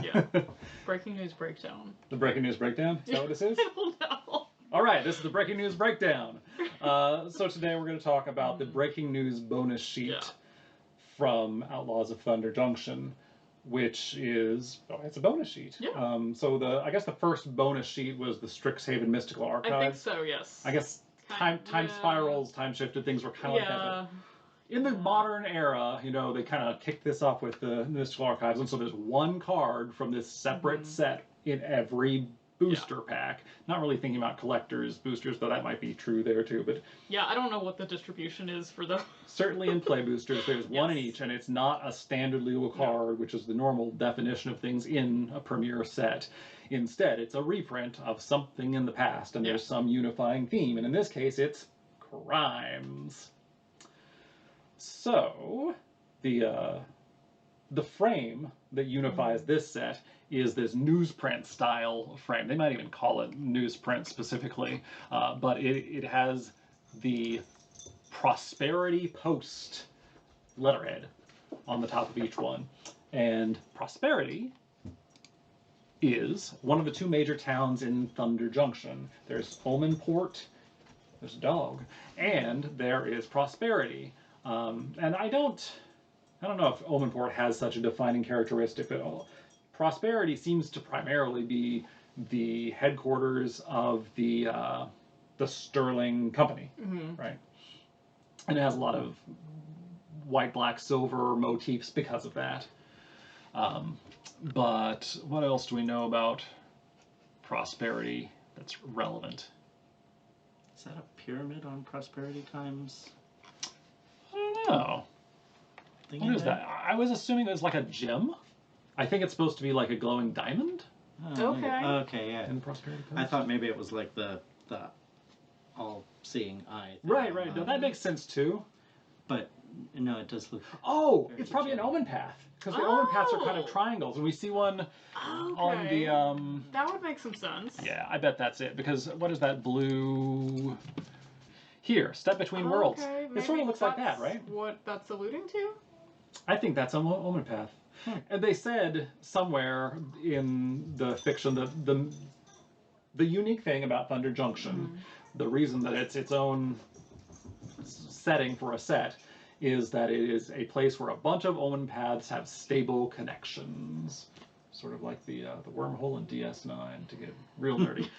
Yeah. Breaking news breakdown. The breaking news breakdown? Is that what this is? I don't know. All right, this is the breaking news breakdown. So today we're going to talk about the breaking news bonus sheet from Outlaws of Thunder Junction, which is it's a bonus sheet. Yeah. So I guess the first bonus sheet was the Strixhaven Mystical Archive. I think so. Yes. I guess time spirals, time shifted things were kind of like that. But in the modern era, you know, they kind of kicked this off with the Mystical Archives, and so there's one card from this separate set in every booster pack. Not really thinking about collectors boosters, though that might be true there too. But yeah, I don't know what the distribution is for those. Certainly in play boosters, there's one in each, and it's not a standard legal card, which is the normal definition of things in a premier set. Instead, it's a reprint of something in the past, and there's some unifying theme, and in this case, it's crimes. So, the frame that unifies this set is this newsprint style frame. They might even call it newsprint specifically, but it has the Prosperity Post letterhead on the top of each one. And Prosperity is one of the two major towns in Thunder Junction. There's Omenport, there's a dog, and there is Prosperity. And I don't know if Omenport has such a defining characteristic at all. Prosperity seems to primarily be the headquarters of the Sterling Company, right? And it has a lot of white, black, silver motifs because of that. But what else do we know about Prosperity that's relevant? Is that a pyramid on Prosperity Times? I don't know. What is that? I was assuming it was like a gem. I think it's supposed to be like a glowing diamond. Oh, okay. Okay, yeah. In the Prosperity Post. I thought maybe it was like the all-seeing eye thing. Right. No, that makes sense too. But no, it does look. Oh, it's probably an omen path, because the omen paths are kind of triangles, and we see one on the. That would make some sense. Yeah, I bet that's it. Because what is that blue? Here, Step Between Worlds. It sort of looks like that, right? What that's alluding to? I think that's an omen path. And they said somewhere in the fiction that the unique thing about Thunder Junction, the reason that it's its own setting for a set, is that it is a place where a bunch of omen paths have stable connections. Sort of like the wormhole in DS9, to get real nerdy.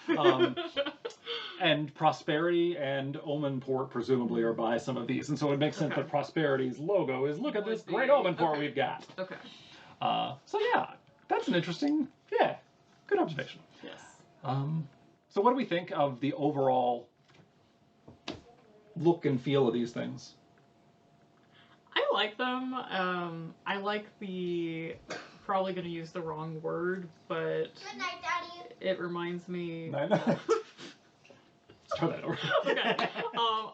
And Prosperity and Omenport presumably are by some of these, and so it makes sense that Prosperity's logo is, look at this great Omenport we've got. Okay. So yeah, that's an interesting, good observation. Yes. So what do we think of the overall look and feel of these things? I like them. I like the, probably going to use the wrong word, but Good night, Daddy. it reminds me. Let's try that over. Okay.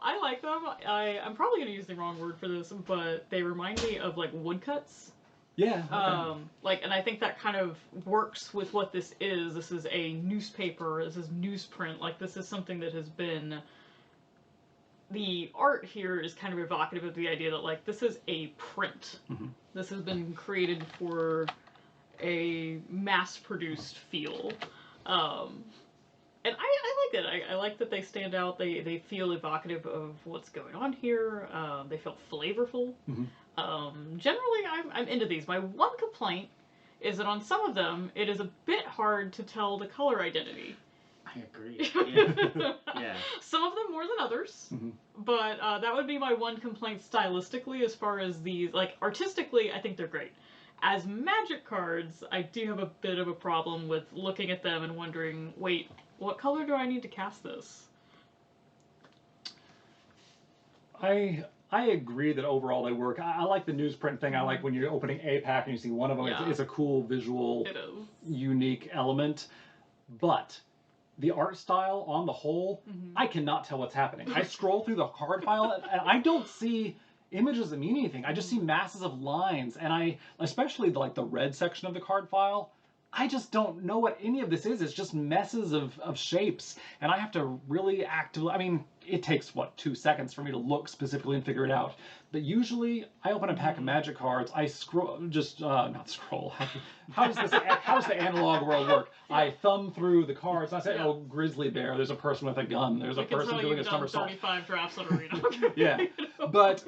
I like them. I'm probably going to use the wrong word for this, but they remind me of like woodcuts. Yeah. Okay. And I think that kind of works with what this is. This is a newspaper. This is newsprint. Like, this is something that has been. The art here is kind of evocative of the idea that, like, this is a print. This has been created for a mass-produced feel. And I like it. I like that they stand out. They feel evocative of what's going on here. They feel flavorful. Generally, I'm into these. My one complaint is that on some of them, it is a bit hard to tell the color identity. I agree. Yeah. Yeah. Some of them more than others, but that would be my one complaint stylistically. As far as these, like, artistically, I think they're great. As Magic cards, I do have a bit of a problem with looking at them and wondering, wait, what color do I need to cast this? I agree that overall they work. I like the newsprint thing. I like when you're opening a pack and you see one of them. Yeah. It's a cool visual, unique element. But the art style on the whole, I cannot tell what's happening. I scroll through the card file and I don't see images that mean anything. I just see masses of lines, and especially like the red section of the card file, I just don't know what any of this is. It's just messes of shapes, and I have to really actively. I mean, it takes what 2 seconds for me to look specifically and figure it out. But usually, I open a pack of magic cards. I scroll, just not scroll. How does this? How does the analog world work? I thumb through the cards. And I say, oh, grizzly bear. There's a person with a gun. There's a person doing a somersault. 35 drafts on Arena. Yeah, but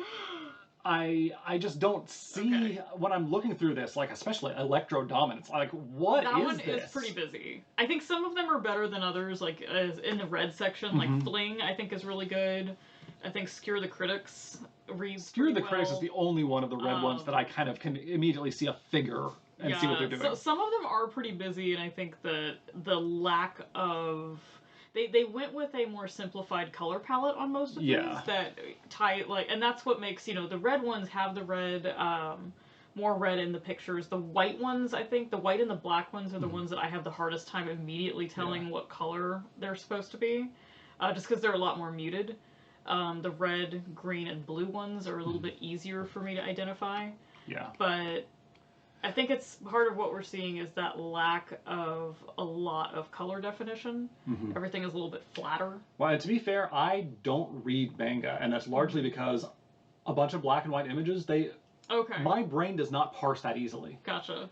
I just don't see when I'm looking through this, like especially Electro Dominance. Like, what that is one this? is pretty busy. I think some of them are better than others. Like as in the red section, like Fling, I think is really good. I think Skewer the Critics reads. Skewer the Critics is the only one of the red ones that I kind of can immediately see a figure and see what they're doing. So some of them are pretty busy, and I think the lack of they went with a more simplified color palette on most of these that tie like, and that's what makes, you know, the red ones have the red, more red in the pictures. The white ones, I think the white and the black ones are the ones that I have the hardest time immediately telling what color they're supposed to be, just because they're a lot more muted. The red, green, and blue ones are a little bit easier for me to identify. Yeah. But I think it's part of what we're seeing is that lack of a lot of color definition. Everything is a little bit flatter. Well, and to be fair, I don't read manga, and that's largely because a bunch of black and white images, my brain does not parse that easily. Gotcha.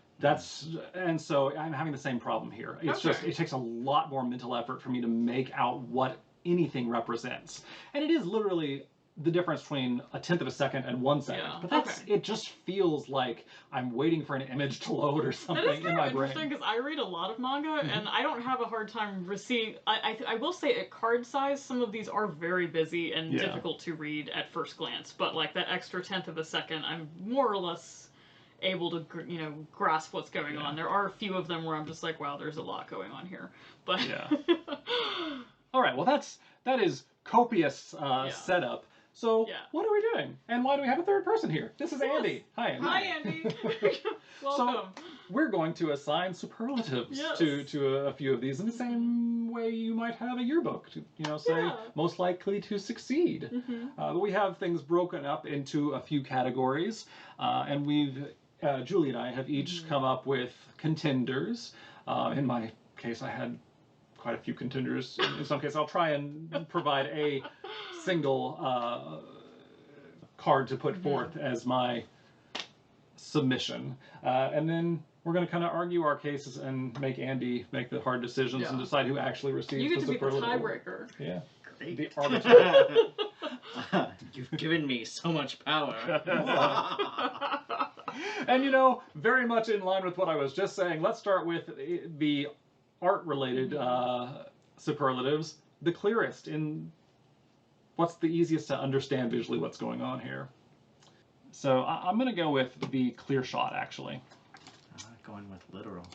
And so I'm having the same problem here. It's just, it takes a lot more mental effort for me to make out what anything represents. And it is literally the difference between 1/10 of a second and 1 second. Yeah. But it just feels like I'm waiting for an image to load or something in my brain. That is kind of interesting because I read a lot of manga and I don't have a hard time receiving. I will say at card size, some of these are very busy and difficult to read at first glance. But like that extra 1/10 of a second, I'm more or less able to grasp what's going on. There are a few of them where I'm just like, wow, there's a lot going on here. But all right, well that is copious setup. So what are we doing? And why do we have a third person here? This is Andy. Hi, Andy. Hi, Andy. Welcome. So we're going to assign superlatives to a few of these in the same way you might have a yearbook to, say most likely to succeed. But we have things broken up into a few categories, and Julie and I have each come up with contenders. In my case, I had quite a few contenders. In some cases, I'll try and provide a single card to put forth as my submission. And then we're going to kind of argue our cases and make Andy make the hard decisions and decide who actually receives the superlative. You get to be the tiebreaker. Yeah. Great. The arbiter. You've given me so much power. And very much in line with what I was just saying, let's start with the art-related superlatives. The clearest in what's the easiest to understand visually what's going on here. So I'm going to go with the clear shot, actually. Going with literal.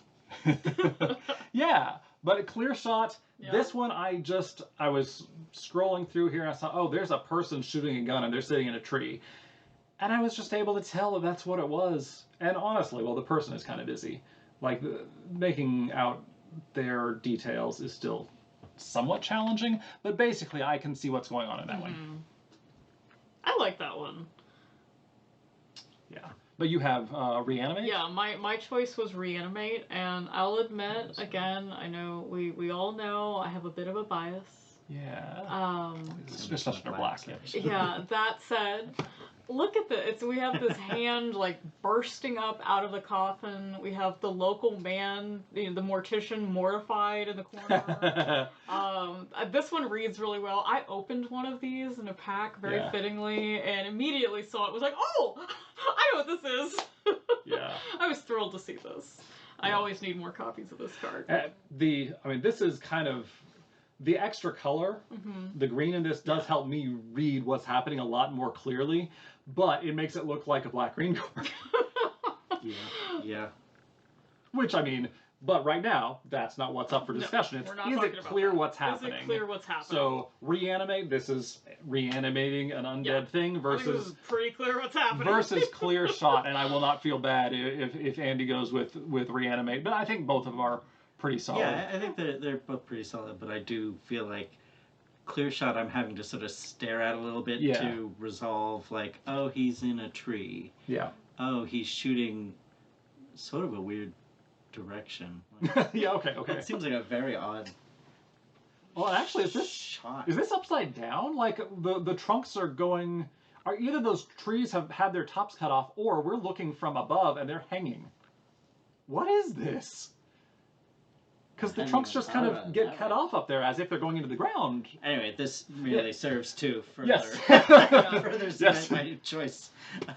Yeah, but a clear shot, this one I was scrolling through here and I saw, oh, there's a person shooting a gun and they're sitting in a tree. And I was just able to tell that that's what it was. And honestly, well, the person is kind of busy. Like, making out their details is still somewhat challenging, but basically I can see what's going on in that one. I like that one. Yeah. But you have Reanimate? Yeah, my choice was Reanimate, and I'll admit, again, I know we all know I have a bit of a bias. Yeah. Especially for black. Yeah, that said, look at this. We have this hand like bursting up out of the coffin. We have the local man, the mortician, mortified in the corner. This one reads really well. I opened one of these in a pack very fittingly and immediately saw it. Was like, oh, I know what this is. Yeah. I was thrilled to see this. I always need more copies of this card. This is kind of the extra color. The green in this does help me read what's happening a lot more clearly, but it makes it look like a black-green card. Yeah. Which, but right now, that's not what's up for discussion. Is it clear what's happening? Is it clear what's happening? So, Reanimate, this is reanimating an undead thing versus... I think this is pretty clear what's happening. Versus Clear Shot, and I will not feel bad if Andy goes with Reanimate, but I think both of them are pretty solid. Yeah, I think they're both pretty solid, but I do feel like Clear Shot I'm having to sort of stare at a little bit to resolve, like, oh, he's in a tree. Yeah. Oh, he's shooting sort of a weird direction. Yeah, okay. It seems like a very odd. Well, actually, is this upside down? Like the trunks are going. Are either those trees have had their tops cut off, or we're looking from above and they're hanging? What is this? Because the trunks just kind of get cut off up there as if they're going into the ground. Anyway, this really serves to further, Yes. further cement my choice.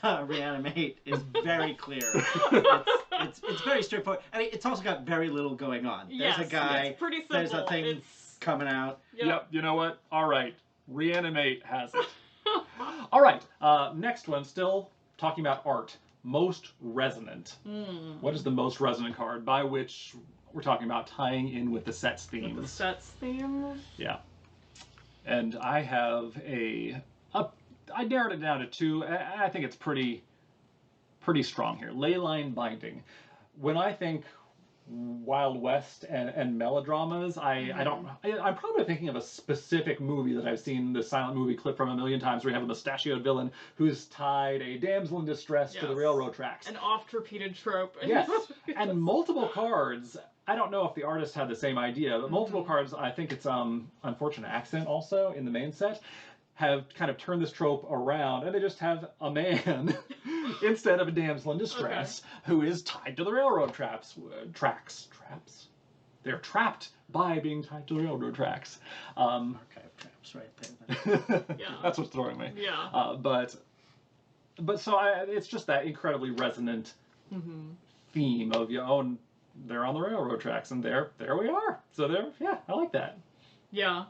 Reanimate is very clear. It's very straightforward. I mean, it's also got very little going on. There's a guy. It's pretty simple. There's a thing coming out. Yep. You know what? All right. Reanimate has it. All right. Next one. Still talking about art. Most resonant. What is the most resonant card? By which we're talking about tying in with the set's themes. With the set's themes? Yeah. And I have I narrowed it down to 2. I think it's pretty strong here. Leyline binding. When I think Wild West and melodramas, I'm probably thinking of a specific movie that I've seen the silent movie clip from a million times, where you have a mustachioed villain who's tied a damsel in distress to the railroad tracks. An oft-repeated trope. Yes, and multiple cards. I don't know if the artist had the same idea, but multiple cards, I think it's Unfortunate Accident also in the main set, have kind of turned this trope around, and they just have a man instead of a damsel in distress who is tied to the railroad tracks. They're trapped by being tied to the railroad tracks. Archive traps right there. Yeah. That's what's throwing me. Yeah. But so it's just that incredibly resonant theme of they're on the railroad tracks, and there we are. So I like that. Yeah.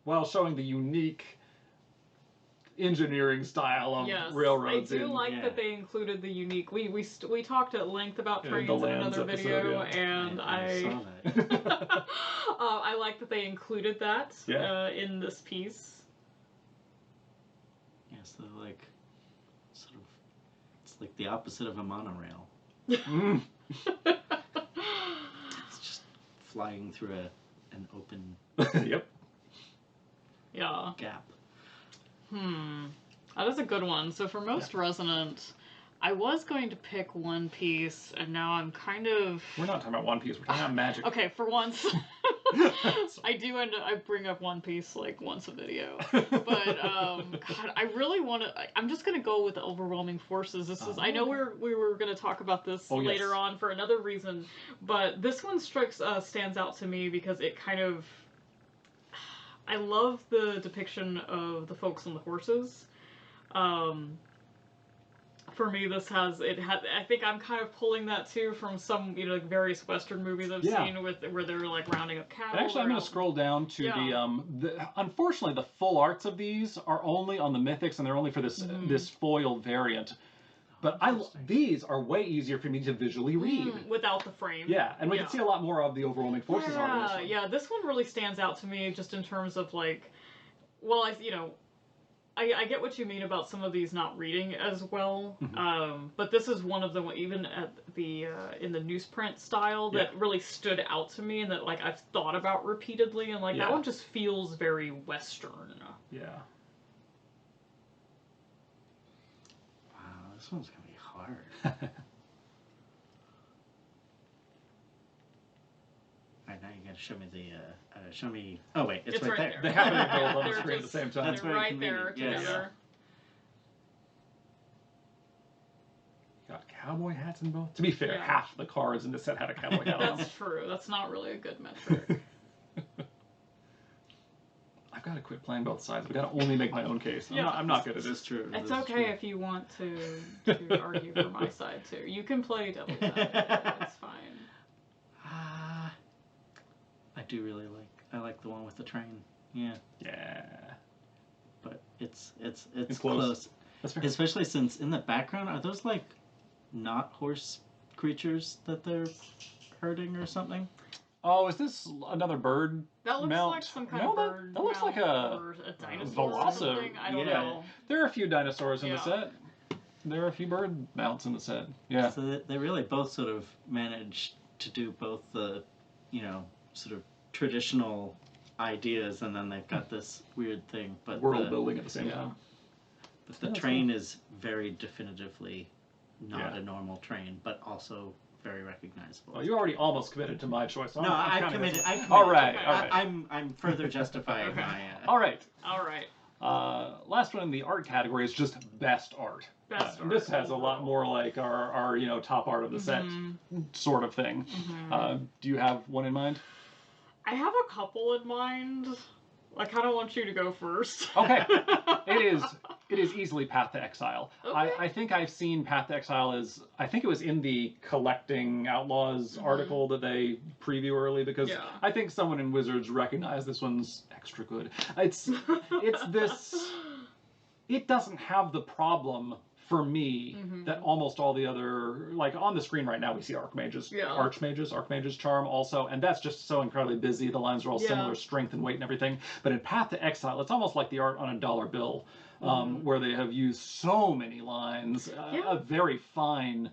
While showing the unique engineering style of railroads. I do like that they included the unique. We talked at length about trains in another video, and I saw that. I like that they included that in this piece. Yeah, so like sort of, it's like the opposite of a monorail. It's just flying through an open gap. That is a good one. So for most resonant, I was going to pick One Piece, and now I'm kind of... We're not talking about One Piece, we're talking about magic. Okay, for once, I bring up One Piece like once a video. But, God, I really want to... I'm just going to go with Overwhelming Forces. This is... I know we were going to talk about this later on for another reason, but this one stands out to me because it kind of... I love the depiction of the folks on the horses. For me, I think I'm kind of pulling that too from some, like various Western movies I've seen where they're like rounding up cattle. And actually, I'm going to scroll down to the unfortunately, the full arts of these are only on the Mythics, and they're only for this foil variant. But these are way easier for me to visually read. Without the frame. Yeah, and we can see a lot more of the Overwhelming Forces art in this one. Yeah, this one really stands out to me just in terms of like, well, I get what you mean about some of these not reading as well, but this is one of them, even at the in the newsprint style, that really stood out to me, and that like I've thought about repeatedly, and like that one just feels very Western. Yeah. This one's gonna be hard. Alright, now you gotta show me oh wait, it's right there. They happen to go on the screen at the same time. That's very right convenient. there together. Got cowboy hats in both. To be fair, half the cards in the set had a cowboy hat on. That's true. That's not really a good metric. I've got to quit playing both sides. I've got to only make my own case. I'm not good at this. True. It's okay if you want to argue for my side too. You can play devil's advocate. It's fine. I do really I like the one with the train. Yeah. Yeah. But it's close. That's fair. Especially since in the background, are those like not horse creatures that they're herding or something? Oh, is this another bird That looks mount? like some kind of bird. That looks like or a dinosaur or something. I don't know. There are a few dinosaurs in the set. There are a few bird mounts in the set. Yeah. So they really both sort of manage to do both the, sort of traditional ideas, and then they've got this weird thing. But world building at the same time. But the train is very definitively not a normal train, but also very recognizable. Well, you already almost committed to my choice. So No, I'm I've kinda- committed. I've committed. All right, Okay. all right. I'm further justifying my. All right. All right. Last one in the art category is just best art. Best And this art has a lot more like our top art of the set sort of thing. Do you have one in mind? I have a couple in mind. I kind of want you to go first. Okay. It is easily Path to Exile. Okay. I think I've seen Path to Exile I think it was in the Collecting Outlaws article that they preview early, because I think someone in Wizards recognized this one's extra good. It's this, it doesn't have the problem for me that almost all the other, like on the screen right now we see Archmage's Charm also, and that's just so incredibly busy. The lines are all similar strength and weight and everything. But in Path to Exile, it's almost like the art on a dollar bill, where they have used so many lines, a very fine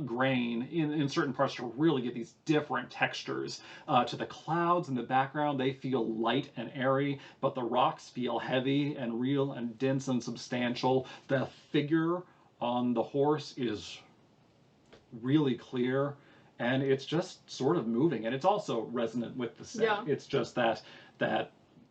grain in certain parts to really get these different textures. To the clouds in the background, they feel light and airy, but the rocks feel heavy and real and dense and substantial. The figure on the horse is really clear, and it's just sort of moving, and it's also resonant with the set. It's just that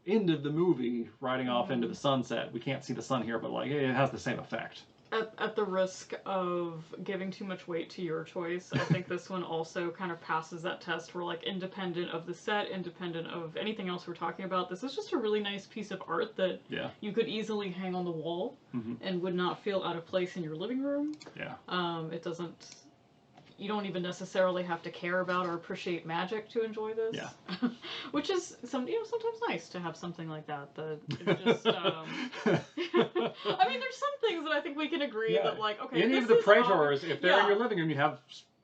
end of the movie, riding off into the sunset. We can't see the sun here, but like it has the same effect. At the risk of giving too much weight to your choice, I think this one also kind of passes that test where, like, independent of the set, independent of anything else we're talking about, this is just a really nice piece of art that you could easily hang on the wall and would not feel out of place in your living room. It doesn't... You don't even necessarily have to care about or appreciate magic to enjoy this. Which is sometimes nice to have something like that. That is just I mean, there's some things that I think we can agree that, like, okay, any of the Praetors, if they're in your living room, you have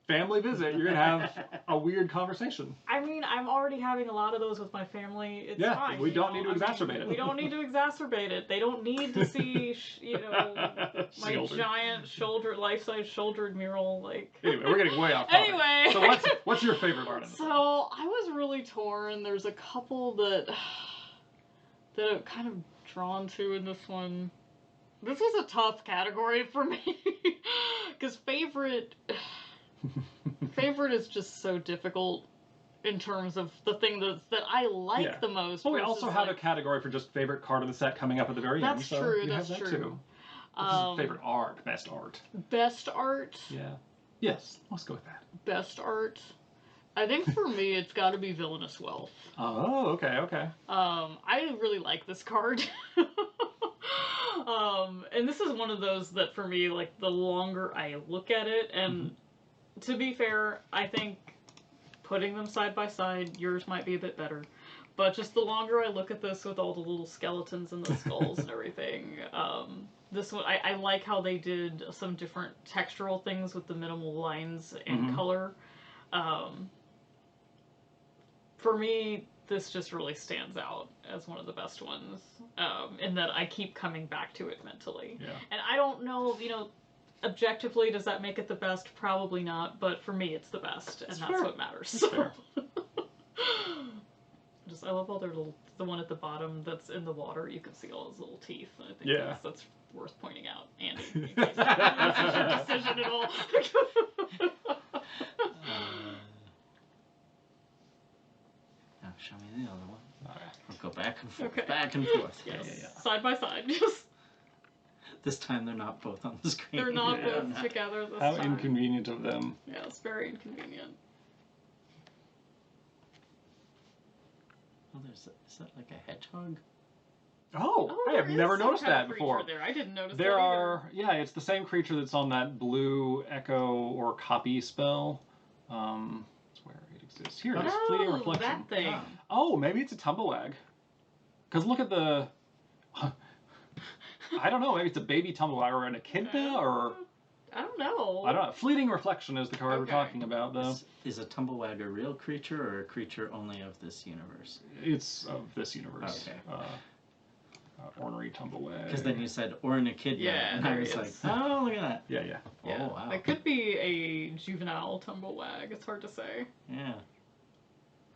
family visit, you're gonna have a weird conversation. I mean, I'm already having a lot of those with my family. It's fine. We don't need to exacerbate it. We don't need to exacerbate it. They don't need to see, my giant life-size shouldered mural. Like. Anyway, we're getting way off topic. Anyway. So what's your favorite art in this? So I was really torn. There's a couple that I'm kind of drawn to in this one. This was a tough category for me because favorite is just so difficult in terms of the thing that I like the most. Well, we also have a category for just favorite card of the set coming up at the very end. That's true. That's that true. Too. This is favorite art, best art. Best art. Yeah. Yes. Let's go with that. Best art. I think for me, it's got to be Villainous Wealth. Oh, okay. I really like this card. And this is one of those that for me, like, the longer I look at it, and to be fair, I think putting them side by side, yours might be a bit better. But just the longer I look at this with all the little skeletons and the skulls and everything, this one, I like how they did some different textural things with the minimal lines and color. For me, this just really stands out as one of the best ones, in that I keep coming back to it mentally. And I don't know, objectively, does that make it the best? Probably not, but for me, it's the best, and that's what matters. I love all their the one at the bottom that's in the water, you can see all his little teeth. I think that's worth pointing out, Andy. In case that's your decision at all. Now show me the other one. All right. We'll go back and forth, back and forth. Yes. Side by side. This time they're not both on the screen. They're not both together this How time. inconvenient of them. Yeah, it's very inconvenient. Oh, is that like a hedgehog? Oh, I have never noticed that before. There. I didn't notice there that are, it's the same creature that's on that blue echo or copy spell. That's where it exists. Here it is, Fleeting Reflection. That thing. Oh, maybe it's a Tumblewag. Because look at the... I don't know, maybe it's a baby Tumblewag or an Echidna or... I don't know. Fleeting Reflection is the card we're talking about, though. Is a Tumblewag a real creature or a creature only of this universe? It's of this universe. Okay. Ornery Tumblewag. Because then you said or an Echidna, and I was like, oh, look at that. Yeah. Oh, wow. It could be a juvenile Tumblewag. It's hard to say. Yeah.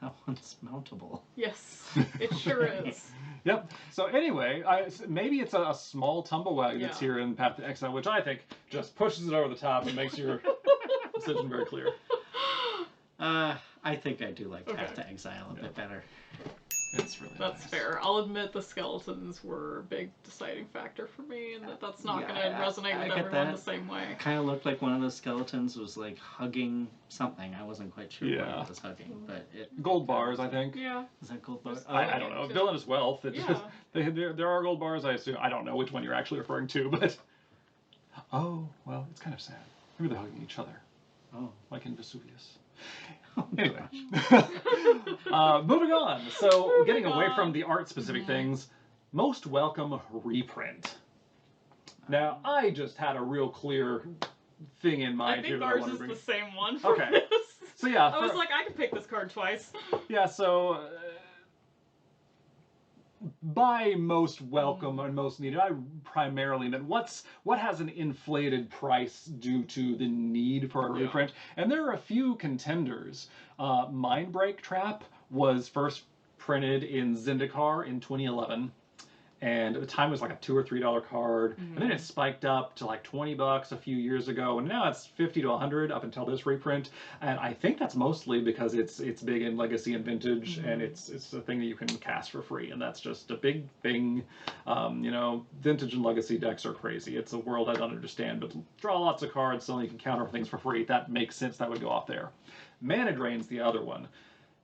That one's mountable. Yes, it sure is. Yep. So anyway, maybe it's a small Tumblewag that's here in Path to Exile, which I think just pushes it over the top and makes your decision very clear. I think I do like Okay. Path to Exile a bit better. It's really That's nice. fair. I'll admit the skeletons were a big deciding factor for me, and that's not going to resonate I with get everyone that. the same way. It kind of looked like one of those skeletons was like hugging something. I wasn't quite sure what Yeah. it was hugging, but it. Gold bars, I think. Yeah. Is that gold bar? Just- I don't know. Villainous Wealth. It Yeah. just, there are gold bars, I assume. I don't know which one you're actually referring to, but... Oh, well, it's kind of sad. Maybe they're hugging each other, Oh. like in Vesuvius. Anyway. Moving on. So, getting away from the art-specific things, most welcome reprint. Now, I just had a real clear thing in mind I here think that I ours wanted is to bring. the same one for Okay. this. So yeah, I was like, I could pick this card twice. yeah. So by most welcome and most needed, I primarily meant what has an inflated price due to the need for a Yeah. reprint, and there are a few contenders. Mindbreak Trap was first printed in Zendikar in 2011. And at the time it was like a $2 or $3 card, and then it spiked up to like $20 a few years ago, and now it's 50 to 100 up until this reprint. And I think that's mostly because it's big in Legacy and Vintage, and it's a thing that you can cast for free, and that's just a big thing. You know, Vintage and Legacy decks are crazy. It's a world I don't understand, but draw lots of cards so you can counter things for free. That makes sense. That would go off there. Mana Drain's the other one.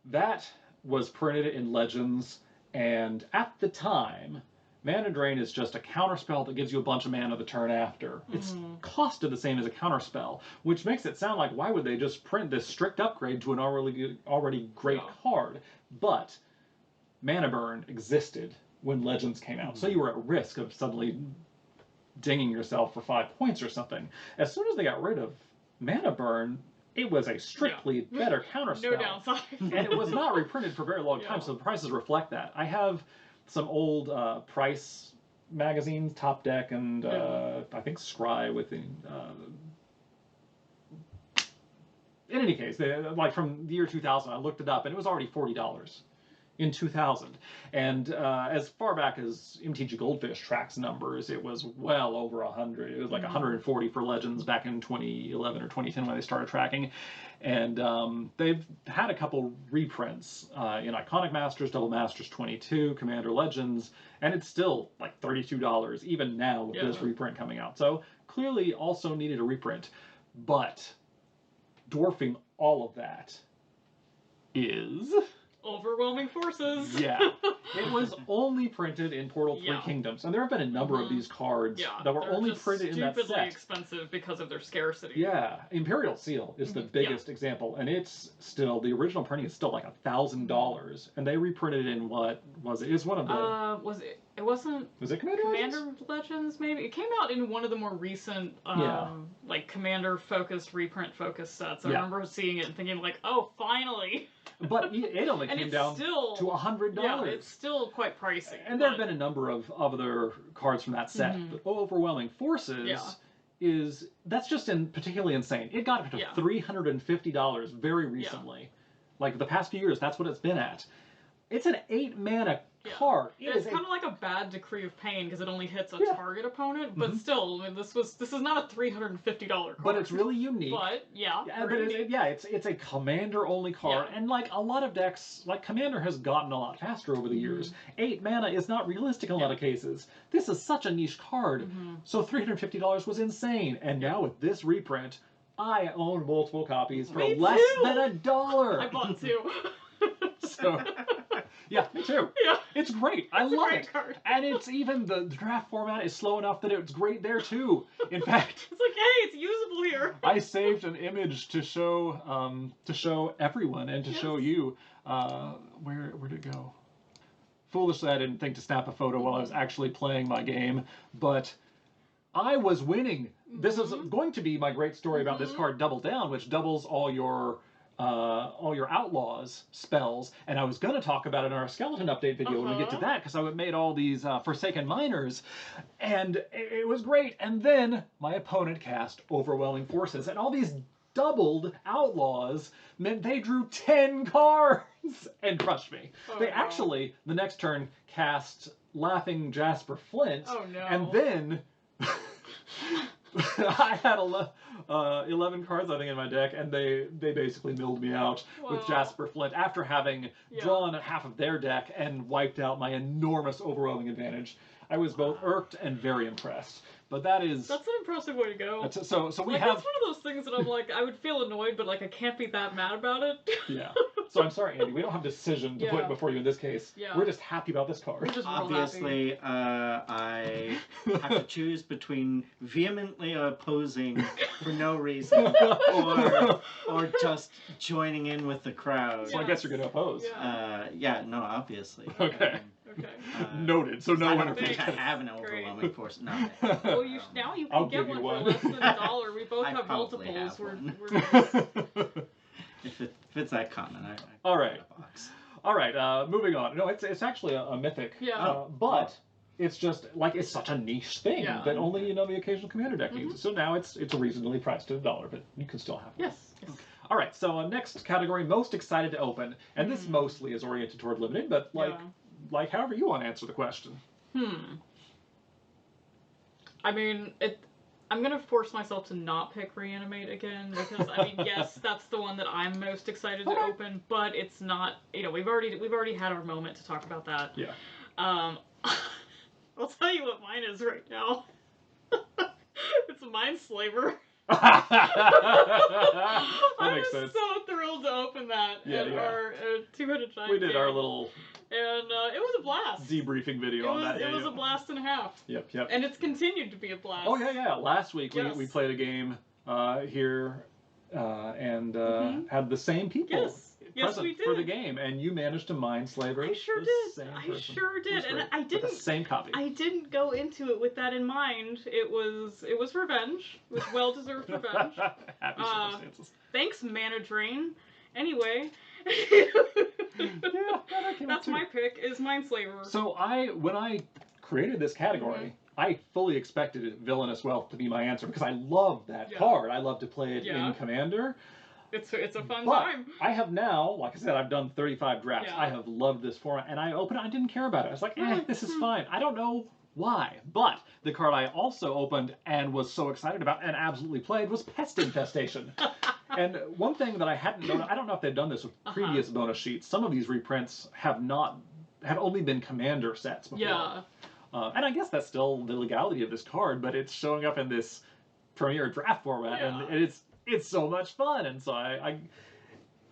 That was printed in Legends, and at the time, Mana Drain is just a counterspell that gives you a bunch of mana the turn after. It's costed the same as a counterspell, which makes it sound like why would they just print this strict upgrade to an already great card? But Mana Burn existed when Legends came out, so you were at risk of suddenly dinging yourself for 5 points or something. As soon as they got rid of Mana Burn, it was a strictly better counterspell. No downside. And it was not reprinted for a very long time, so the prices reflect that. I have some old Price magazines, Top Deck, and I think Scry within. In any case, like from the year 2000, I looked it up, and it was already $40 in 2000. And as far back as MTG Goldfish tracks numbers, it was well over 100. It was like 140 for Legends back in 2011 or 2010 when they started tracking. And they've had a couple reprints in Iconic Masters, Double Masters 22, Commander Legends, and it's still like $32 even now with this reprint coming out. So clearly also needed a reprint. But dwarfing all of that is... Overwhelming Forces. Yeah. It was only printed in Portal 3 Kingdoms, and there have been a number of these cards that were only printed in that set. Stupidly expensive because of their scarcity. Yeah. Imperial Seal is the biggest example, and it's still, the original printing is still like $1,000, and they reprinted it in what was it? It's one of the... It wasn't... Was it Commander Legends, maybe? It came out in one of the more recent, like, Commander-focused, reprint-focused sets. I remember seeing it and thinking, like, oh, finally! But it only came down to $100. Yeah, it's still quite pricey. And there have been a number of other cards from that set. But Overwhelming Forces that's just particularly insane. It got up to $350 very recently. Like the past few years, that's what it's been at. It's an 8-mana card. It's kind of like a bad Decree of Pain because it only hits a target opponent, but still, I mean, this is not a $350 card. But it's really unique. But it's a Commander only card, and like a lot of decks, like Commander has gotten a lot faster over the years. 8 mana is not realistic in a lot of cases. This is such a niche card, so $350 was insane. And now with this reprint, I own multiple copies for less than $1. I bought 2. So, yeah, me too. Yeah. It's great. I love it. Card. And it's even, the draft format is slow enough that it's great there too. In fact, it's like, hey, it's usable here. I saved an image to show everyone and to show you. Where'd it go? Foolishly, I didn't think to snap a photo while I was actually playing my game, but I was winning. This is going to be my great story about this card, Double Down, which doubles all your Outlaws spells, and I was going to talk about it in our skeleton update video when we get to that, because I made all these Forsaken Miners, and it was great. And then my opponent cast Overwhelming Forces, and all these doubled Outlaws meant they drew 10 cards and crushed me. They actually, the next turn, cast Laughing Jasper Flint, and then... I had 11 cards, I think, in my deck, and they basically milled me out with Wow. Jasper Flint after having Yeah. drawn half of their deck and wiped out my enormous overwhelming advantage. I was both irked and very impressed. But that's an impressive way to go. So we like, have. That's one of those things that I'm like, I would feel annoyed, but like I can't be that mad about it. Yeah. So I'm sorry, Andy. We don't have a decision to put before you in this case. Yeah. We're just happy about this card. We're just real Obviously, I have to choose between vehemently opposing for no reason or just joining in with the crowd. So I guess you're going to oppose. Yeah, no, obviously. Okay. Okay. Noted. So no I one don't think I approves. have an overwhelming force. No. Well, now you I'll can get give you one one. for less than $1. We both I have probably multiples. have one. If it's that common, I All right. a box. All right. Moving on. No, it's actually a mythic. Yeah. But it's just like it's such a niche thing that only the occasional commander deck uses. So now it's reasonably priced at $1, but you can still have it. Yes. Okay. All right. So next category, most excited to open, and this mostly is oriented toward limited, but like however you want to answer the question. I mean, I'm gonna force myself to not pick Reanimate again because I mean, yes, that's the one that I'm most excited to open, but it's not. You know, we've already had our moment to talk about that. Yeah. I'll tell you what mine is right now. It's a Mindslaver. That I makes was sense. so thrilled to open that at our two-headed giant. We did our game. little And it was a blast. debriefing video on that. It was a blast and a half. Yep. And it's continued to be a blast. Oh yeah. Last week Yes. we played a game here and had the same people Yes, present we did. for the game, and you managed to Mindslaver. I sure the did. same I person. sure did. It was And great. I With didn't. the same copy. I didn't go into it with that in mind. It was revenge. It was well-deserved revenge. Happy circumstances. Thanks, Mana Drain. Anyway. that came out That's too. my pick, is Mindslaver. So when I created this category, I fully expected Villainous Wealth to be my answer because I love that card. I love to play it in Commander. It's a fun But time. I have now, like I said, I've done 35 drafts. I have loved this format, and I opened it. I didn't care about it. I was like, this is fine. I don't know why. But the card I also opened and was so excited about and absolutely played was Pest Infestation. And one thing that I hadn't known, I don't know if they've done this with previous bonus sheets. Some of these reprints have only been Commander sets before. Yeah. And I guess that's still the legality of this card, but it's showing up in this Premier draft format, and it's so much fun. And so I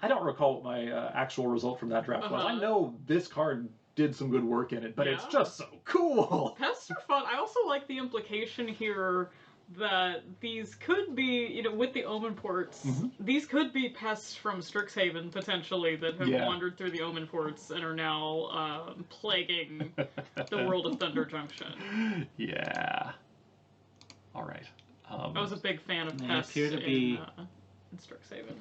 don't recall what my actual result from that draft was. I know this card did some good work in it, but it's just so cool. Pests are fun. I also like the implication here that these could be, with the Omen ports, these could be pests from Strixhaven, potentially, that have wandered through the Omen ports and are now plaguing the world of Thunder Junction. Yeah. All right. I was a big fan of They pests appear to be in Strixhaven.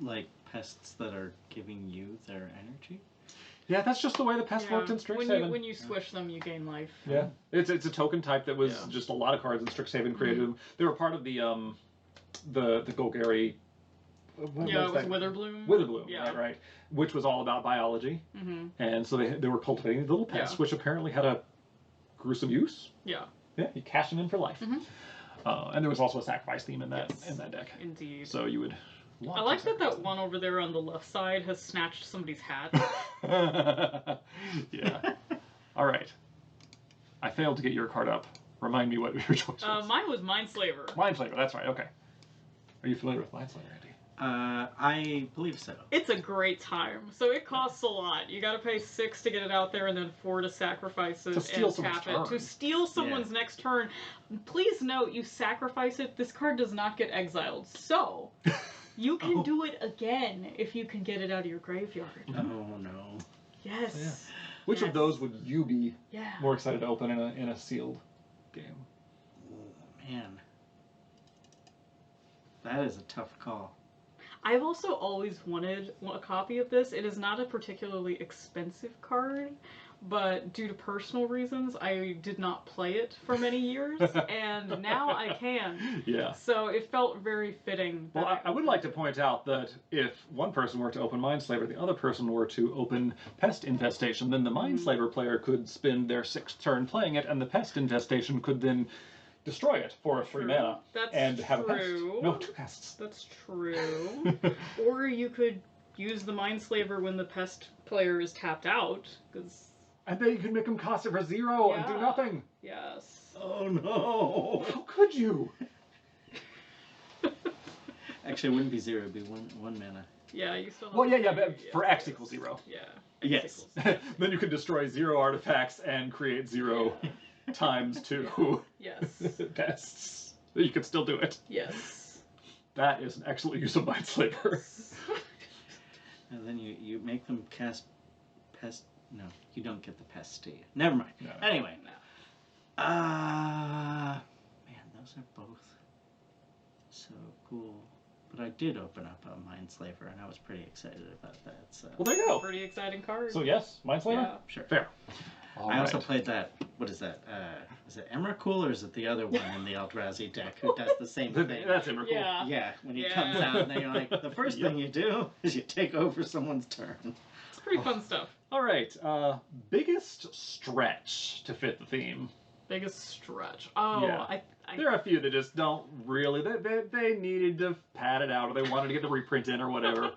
like pests that are giving you their energy. Yeah, that's just the way the pest worked in Strixhaven. When you swish them, you gain life. Yeah, it's a token type that was just a lot of cards in Strixhaven created them. They were part of the Golgari. It was Witherbloom. Witherbloom, right, which was all about biology, and so they were cultivating these little pests, which apparently had a gruesome use. Yeah, you cash them in for life, and there was also a sacrifice theme in that deck. Indeed. So you would. I like that one over there on the left side has snatched somebody's hat. Yeah. All right. I failed to get your card up. Remind me what your choice was. Mine was Mindslaver. Mindslaver, that's right. Okay. Are you familiar with Mindslaver, Andy? I believe so. It's a great time. So it costs a lot. You gotta pay 6 to get it out there and then 4 to sacrifice it To steal and someone's tap it. turn. To steal someone's next turn. Please note, you sacrifice it, this card does not get exiled. So, you can do it again if you can get it out of your graveyard. Oh no. Yes. Yeah. Which of those would you be Yeah. more excited to open in a sealed game? Oh, man. That is a tough call. I've also always wanted a copy of this. It is not a particularly expensive card, but due to personal reasons, I did not play it for many years, and now I can. Yeah. So it felt very fitting. Well, I would like to point out that if one person were to open Mindslaver, the other person were to open Pest Infestation, then the Mindslaver player could spend their 6th turn playing it, and the Pest Infestation could then destroy it for a free True. mana That's and have a pest. true. No, 2 pests. That's true. Or you could use the Mindslaver when the pest player is tapped out, because... And then you can make them cost it for 0 and do Yeah. nothing. Yes. Oh no! How could you? Actually, it wouldn't be 0. It'd be one mana. Yeah, you still have Well, to yeah, pay- but for X equals 0. Yeah. Yes. Then you can destroy 0 artifacts and create 0 times 2 Yes. pests. You can still do it. Yes. That is an excellent use of Mindslaver. And then you make them cast pest. No, you don't get the pest, do you? Never mind. No. Anyway. No. Man, those are both so cool. But I did open up a Mindslaver, and I was pretty excited about that. So Well, there you go. Pretty exciting card. So yes, Mindslaver? Yeah. sure. Fair. All I also right. played that. What is that? Is it Emrakul or is it the other one in the Eldrazi deck who does the same thing? That's Emrakul. Yeah. Yeah, when he Yeah. comes out, and then you're like, the first Yep. thing you do is you take over someone's turn. It's pretty fun stuff. All right. Biggest stretch to fit the theme. Biggest stretch. Oh, Yeah. There are a few that just don't really. They needed to pad it out, or they wanted to get the reprint in, or whatever.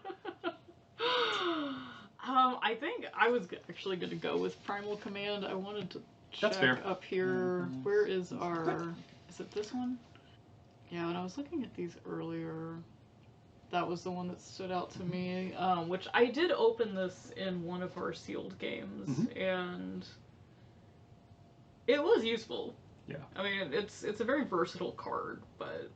I think I was actually going to go with Primal Command. I wanted to check That's fair. up here. Where is our... Is it this one? Yeah, when I was looking at these earlier, that was the one that stood out to me. Which I did open this in one of our sealed games, and it was useful. Yeah. I mean, it's a very versatile card, but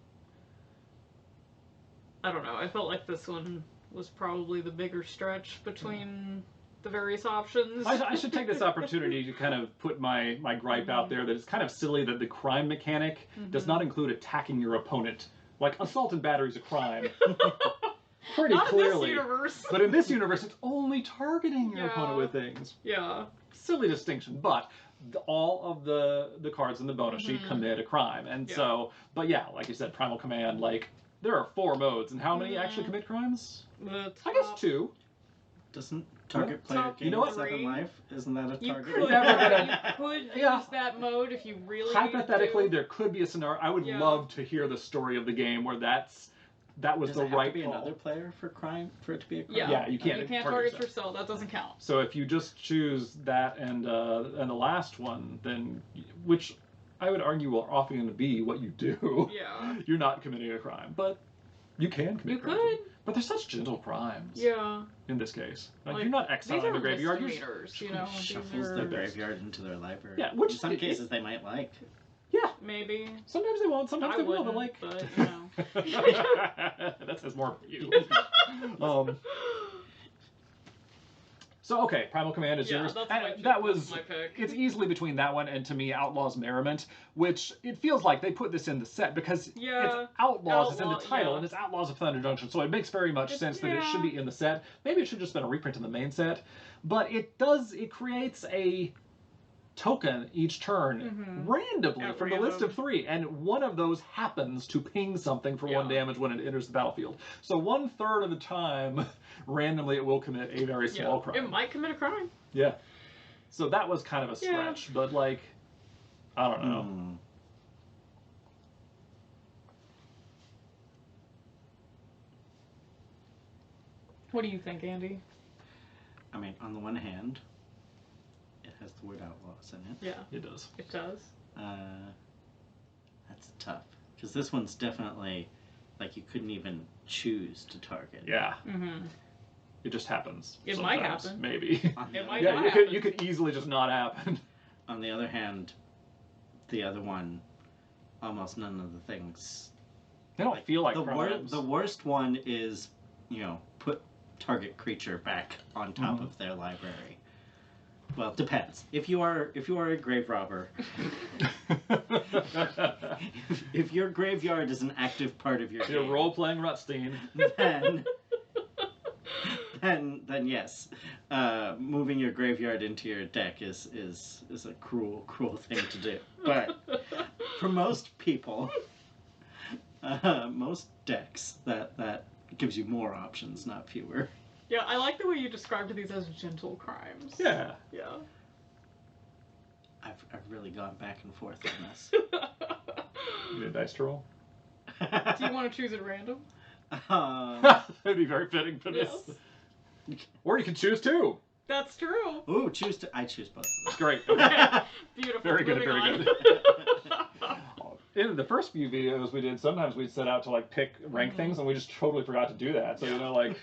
I don't know. I felt like this one was probably the bigger stretch between the various options. I should take this opportunity to kind of put my gripe out there that it's kind of silly that the crime mechanic does not include attacking your opponent. Like, assault and battery is a crime. Pretty Not clearly. in this universe. But in this universe, it's only targeting your Yeah. opponent with things. Yeah. Silly distinction, but all of the cards in the bonus sheet commit a crime. And Yeah. so, but yeah, like you said, Primal Command, like, there are 4 modes, and how many actually commit crimes? The I guess top- 2. Doesn't target player Top gain You know what? 7 life? Isn't that a You target? could, Never gonna- you could Yeah. use that mode if you really Hypothetically, needed to. there could be a scenario. I would Yeah. love to hear the story of the game where that was Does the it have right to be call. another player for crime for it to be a crime? Yeah. Yeah, you can't You can't target target yourself. That doesn't count. So if you just choose that and the last one, then which I would argue are often going to be what you do. Yeah. You're not committing a crime, but you can commit You crimes. could. But they're such gentle crimes. Yeah. In this case, like, Like, you're not These exiling are the graveyard. You're misdemeanors, you know. These Shuffles are the graveyard into their library. Yeah, which in some it- cases they might like. yeah. maybe. Sometimes they won't. Sometimes I they will. But wouldn't, like, but you know. that says more for you. So okay, Primal Command is Yeah, yours. that's And my pick. that was That's my pick. It's easily between that one and to me Outlaws Merriment, which it feels like they put this in the set because Yeah, it's Outlaws is in the Outlaw- title yeah. and it's Outlaws of Thunder Junction, so it makes very much sense that it should be in the set. Maybe it should just been a reprint in the main set, but it creates a token each turn randomly At from the list random. of 3, and one of those happens to ping something for 1 Yeah. damage when it enters the battlefield. So 1/3 of the time, randomly it will commit a very small crime. It might commit a crime. Yeah. So that was kind of a Yeah. stretch, but like, I don't know. Mm. What do you think, Andy? I mean, on the one hand, it has the word Outlaws in it. Yeah, It does. it does. That's tough. Because this one's definitely, like, you couldn't even choose to target. Yeah. Mm-hmm. It just happens. It might sometimes, happen. Maybe. On the, It other, might Yeah, not you could, happen. you could easily just not happen. on the other hand, the other one, almost none of the things. They don't feel like the crimes. the worst one is, put target creature back on top Mhm. of their library. Well, it depends. If you are a grave robber, if your graveyard is an active part of your You're game, role-playing Rutstein. then yes, moving your graveyard into your deck is a cruel thing to do. But for most people, most decks, that gives you more options, not fewer. Yeah, I like the way you described these as gentle crimes. Yeah. Yeah. I've really gone back and forth on this. You need a dice to roll? Do you want to choose at random? That'd be very fitting for this. Yes. Or you can choose two. That's true. Ooh, I choose both. That's great. Beautiful. Very good, Moving very on. good. In the first few videos we did, sometimes we'd set out to like pick rank things, and we just totally forgot to do that. So you know, like,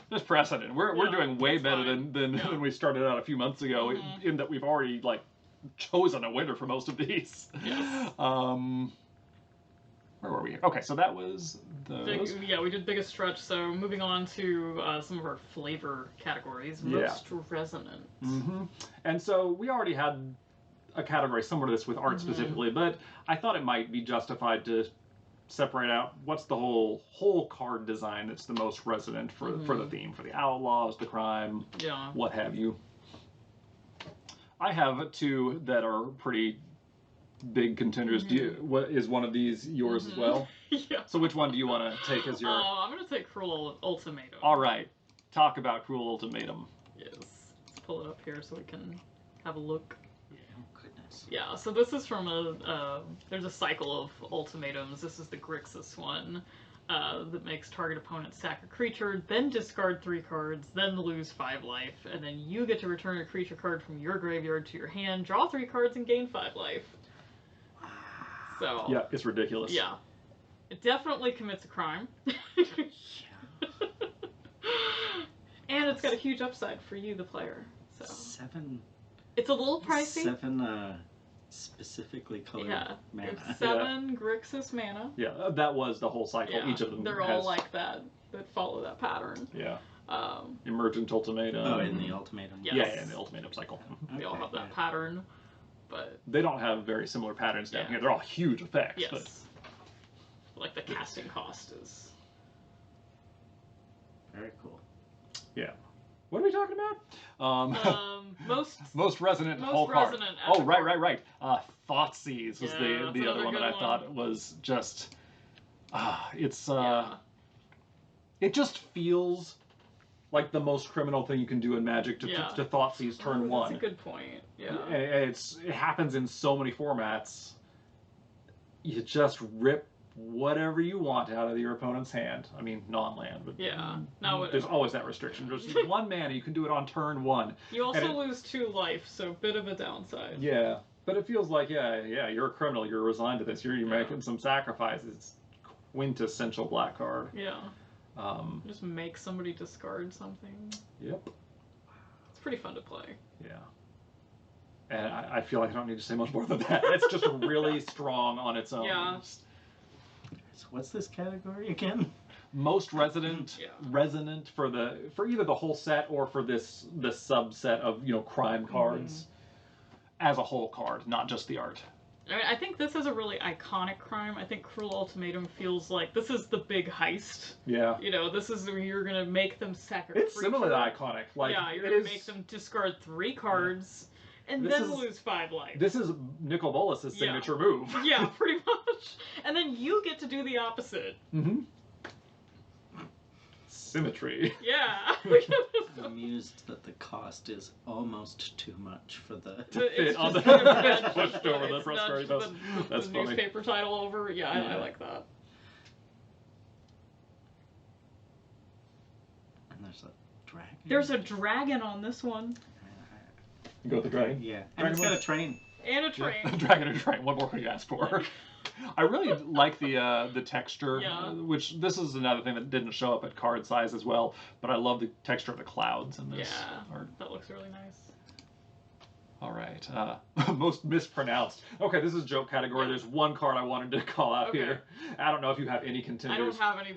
there's precedent. We're doing way better than we started out a few months ago. In that we've already like chosen a winner for most of these. Yes. Where were we? Okay, so that was those. Yeah, we did biggest stretch. So moving on to some of our flavor categories. Most resonant. And so we already had a category similar to this with art specifically, but I thought it might be justified to separate out what's the whole card design that's the most resonant for the theme, for the Outlaws, the crime, what have you. I have two that are pretty big contenders. What is one of these yours as well? Yeah. So which one do you want to take as your? I'm gonna take Cruel Ultimatum. All right, talk about Cruel Ultimatum. Yes. Let's pull it up here so we can have a look. Oh, goodness. Yeah. So this is from there's a cycle of ultimatums. This is the Grixis one. That makes target opponent sack a creature, then discard 3 cards, then lose 5 life, and then you get to return a creature card from your graveyard to your hand, draw 3 cards, and gain 5 life. So yeah, it's ridiculous. Yeah, it definitely commits a crime. And it's got a huge upside for you, the player. So 7. It's a little pricey. 7 specifically colored mana. It's 7 Grixis mana. Yeah, that was the whole cycle. Each of them they're all like that follow that pattern. Yeah. Emergent Ultimatum. Oh, in the Ultimatum. Yes. Yeah, in the Ultimatum cycle. They all have that pattern, but they don't have very similar patterns down here. They're all huge effects. Yes. But like the casting cost is very cool. Yeah. What are we talking about? Most resonant whole card. Oh, right. Thoughtseize was the other one that I thought was just. It just feels like the most criminal thing you can do in Magic to Thoughtseize turn 1. That's a good point. Yeah. It happens in so many formats. You just rip whatever you want out of your opponent's hand. I mean, non-land, but there's always that restriction. Just 1 mana, you can do it on turn 1. You also lose 2 life, so a bit of a downside. Yeah, but it feels like, you're a criminal, you're resigned to this, you're making some sacrifices. It's quintessential black card. Yeah. Just make somebody discard something. Yep. It's pretty fun to play. Yeah. And I feel like I don't need to say much more than that. It's just really strong on its own. Yeah. So what's this category again? Most resonant for either the whole set or for this subset of crime cards as a whole card, not just the art. I mean, I think this is a really iconic crime. I think Cruel Ultimatum feels like this is the big heist. Yeah. This is where you're gonna make them sacrifice. It's similar to iconic. You're gonna make them discard 3 cards. And then lose 5 life. This is Nicol Bolas' signature move. Yeah, pretty much. And then you get to do the opposite. Symmetry. Yeah. I'm amused that the cost is almost too much for the... Fit on the pushed over the prosperity post. That's funny. Newspaper title over. Yeah, I like that. And there's a dragon. There's a dragon on this one. Go with the dragon? Yeah. And it's got a train. And a train. Yeah. Dragon and a train. What more could you ask for? I really like the texture, which this is another thing that didn't show up at card size as well, but I love the texture of the clouds in this art. That looks really nice. All right. Most mispronounced. Okay, this is a joke category. There's one card I wanted to call out here. I don't know if you have any contenders. I don't have any.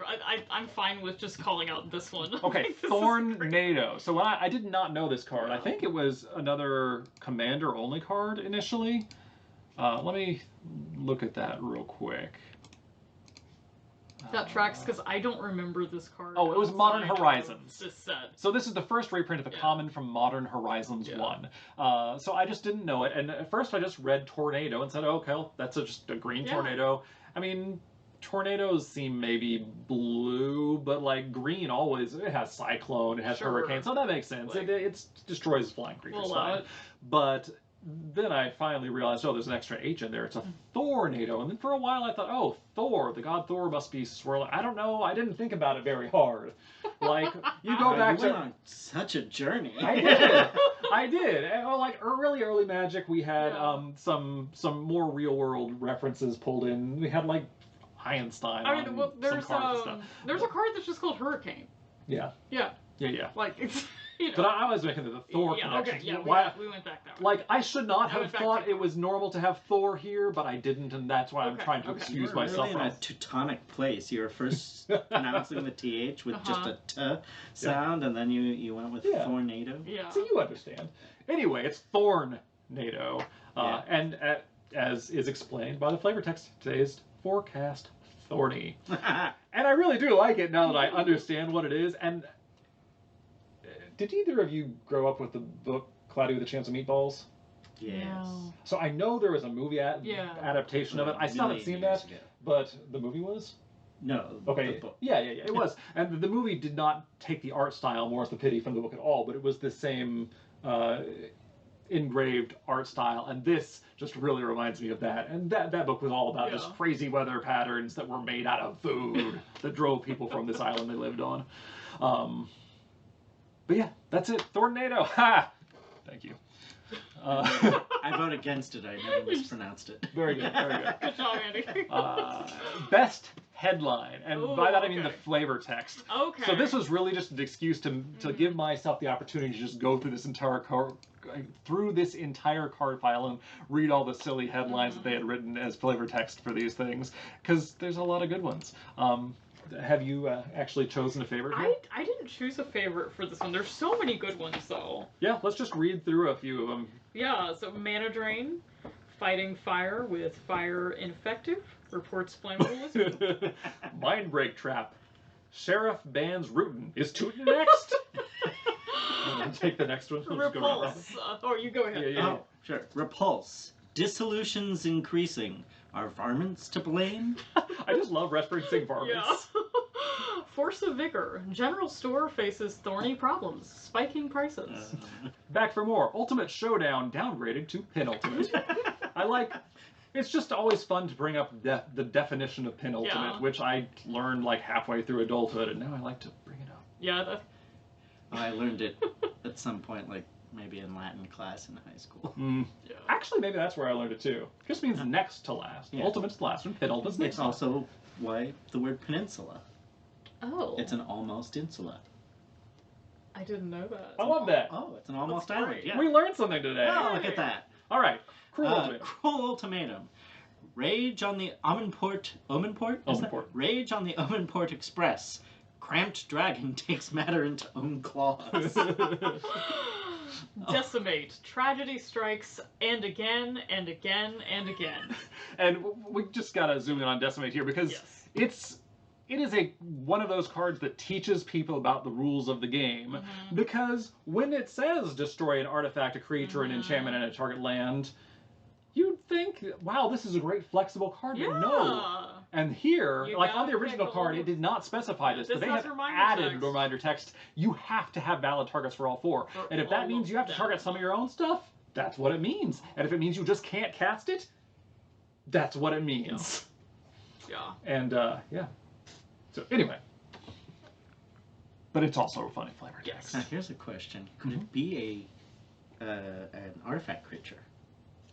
I'm fine with just calling out this one. Okay, Thornado. So I did not know this card. I think it was another commander-only card initially. Let me look at that real quick. That tracks because I don't remember this card. Oh, it was Modern Horizons. This set. So this is the first reprint of the common from Modern Horizons 1. So I just didn't know it, and at first I just read Tornado and said, oh, okay, well, that's just a green tornado. I mean, tornadoes seem maybe blue, but like green always, it has Cyclone, it has Hurricane, so that makes sense. Like, it destroys flying creatures. But then I finally realized, oh, there's an extra H in there. It's a Thornado. And then for a while I thought, oh, Thor, the god Thor must be swirling. I don't know. I didn't think about it very hard. Like, you go back you went to... on such a journey. I did. I did. And, like really early Magic, we had Yeah. some more real world references pulled in. We had like Einstein. I mean, on well, some cards and stuff. there's a card that's just called Hurricane. Yeah. Yeah. Yeah. Like, it's, you know. But I was making the Thor yeah, connection. okay, yeah, Why? we went back that way. Like, I should not I have went back thought too it far. was normal to have Thor here, but I didn't, and that's why I'm Okay, trying to okay. excuse You're myself really in from. a Teutonic place. You were first pronouncing the TH with just a T sound, and then you went with Yeah. Thornado. Yeah. So you understand. Anyway, it's Thornado, Yeah. and as is explained by the flavor text, today's forecast thorny. And I really do like it now that I understand what it is. And did either of you grow up with the book Cloudy with a Chance of Meatballs? Yes. No. So I know there was a movie Yeah. adaptation of it. I still haven't seen Million that, years ago. but the movie was? No. Okay. The book. Yeah, it was. And the movie did not take the art style, More's the Pity, from the book at all, but it was the same engraved art style. And this just really reminds me of that. And that book was all about just Yeah. crazy weather patterns that were made out of food that drove people from this island they lived on. But yeah, that's it. Thornado. Ha! Thank you. I vote against it. I never mispronounced it. Very good, very good. Good job, Andy. Best headline, and Ooh, by that I mean the okay. flavor text. Okay. So this was really just an excuse to give myself the opportunity to just go through this entire card file and read all the silly headlines that they had written as flavor text for these things, because there's a lot of good ones. Have you actually chosen a favorite here? I didn't choose a favorite for this one. There's so many good ones, though. Yeah, let's just read through a few of them. Yeah, so Mana Drain, fighting fire with fire ineffective, reports flammable wizard. Mind Break Trap. Sheriff bans rootin'. Is tootin' next? Take the next one. We'll just go around. Repulse. Or you go ahead. Yeah. Oh, sure. Repulse. Dissolutions increasing. Are varmints to blame? I just love referencing varmints. Yeah. Force of Vigor. General store faces thorny problems, spiking prices. Back for more. Ultimate Showdown downgraded to penultimate. I like. It's just always fun to bring up the definition of penultimate, Yeah. which I learned like halfway through adulthood, and now I like to bring it up. Yeah, I learned it at some point, like maybe in Latin class in high school. yeah. Actually, maybe that's where I learned it too. It just means next to last. Yeah. Ultimate's the last one. Penultimate's next. It's also why the word peninsula. Oh. It's an almost insula. I didn't know that. I love that. Oh, it's an almost That's island. great. Yeah. We learned something today. Oh, look at that. All right. Cruel Ultimate. Cruel ultimatum. Rage on the Omenport. Omenport? Is that- Omenport. Rage on the Omenport Express. Cramped dragon takes matter into own claws. Decimate. Tragedy strikes, and again, and again, and again. And we just gotta zoom in on Decimate here because Yes. it is one of those cards that teaches people about the rules of the game. Mm-hmm. Because when it says destroy an artifact, a creature, an enchantment, and a target land, you'd think, wow, this is a great flexible card. Yeah. But no. And here, You like on gotta the original pick card, all- it did not specify this, but This they has have reminder added text. reminder text. You have to have valid targets for all four. For And if that all means of you have to them. target some of your own stuff, that's what it means. And if it means you just can't cast it, that's what it means. Yeah. And yeah. So anyway. But it's also a funny flavor Yes. text. Now here's a question: could it be an artifact creature?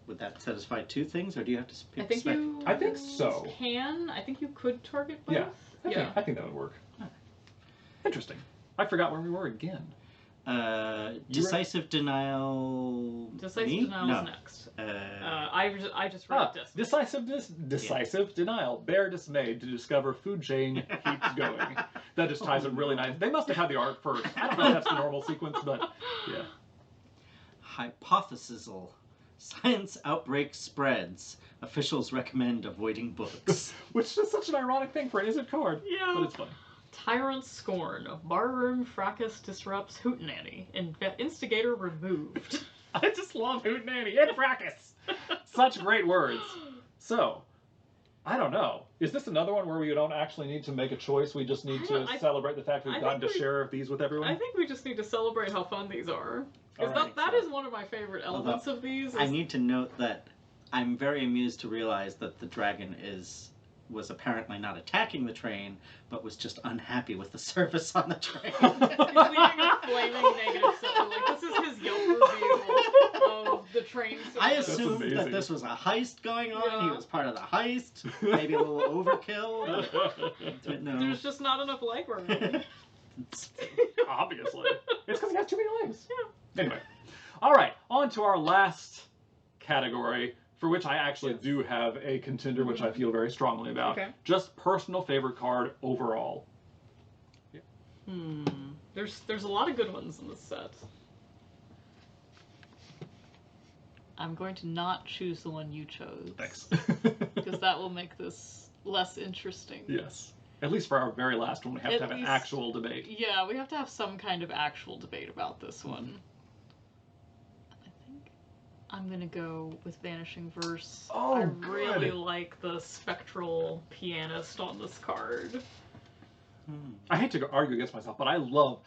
Would that satisfy two things, or do you have to pick? I think you I think so. can. I think you could target both. Yeah. Yeah. I think that would work. Interesting. I forgot where we were again. Decisive denial. Decisive Me? denial No. is next. Uh, I just read this. Decisive denial. Bear dismayed to discover food chain keeps going. That just ties it really nice. They must have had the art first. I don't know if that's the normal sequence, but yeah. Hypothesisal. Science outbreak spreads. Officials recommend avoiding books. Which is such an ironic thing for an Izzet card. Yeah. But it's funny. Tyrant Scorn. Barroom fracas disrupts Hootenanny. Instigator removed. I just love Hootenanny and Fracas. Such great words. So, I don't know. Is this another one where we don't actually need to make a choice? We just need to celebrate the fact we've gotten to share these with everyone? I think we just need to celebrate how fun these are. Because Alright, that is one of my favorite elements of these. I need to note that I'm very amused to realize that the dragon was apparently not attacking the train, but was just unhappy with the service on the train. He's leaving a flaming negative set. Like, this is his Yelp review of the train service. I assumed that this was a heist going on. Yeah. He was part of the heist. Maybe a little overkill. But no. There's just not enough legroom. Obviously. It's because he has too many legs. Yeah. Anyway. All right. On to our last category, for which I actually do have a contender, which I feel very strongly about. Okay. Just personal favorite card overall. There's a lot of good ones in this set. I'm going to not choose the one you chose. Thanks. Because that will make this less interesting. Yes. At least for our very last one, we have to have an actual debate. Yeah, we have to have some kind of actual debate about this one. I think I'm gonna go with Vanishing Verse. Oh, I good. really like the spectral pianist on this card. I hate to argue against myself, but I love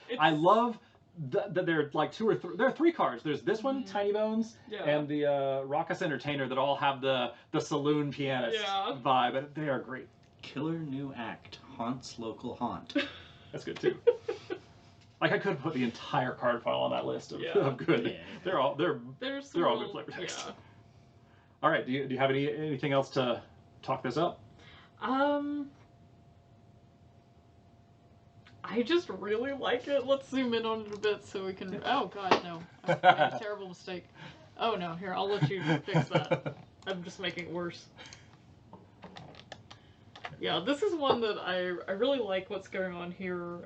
that there are like two or three. There are three cards. There's this one, Tiny Bones, and the Raucous Entertainer that all have the saloon pianist vibe, and they are great. Killer new act haunts local haunt. That's good too. Like I could have put the entire card file on that list of good. Yeah. They're all good flavor text. Yeah. All right. Do you have anything else to talk this up? I just really like it. Let's zoom in on it a bit so we can. Oh God, no! I made a terrible mistake. Oh no! Here, I'll let you fix that. I'm just making it worse. Yeah, this is one that I really like what's going on here.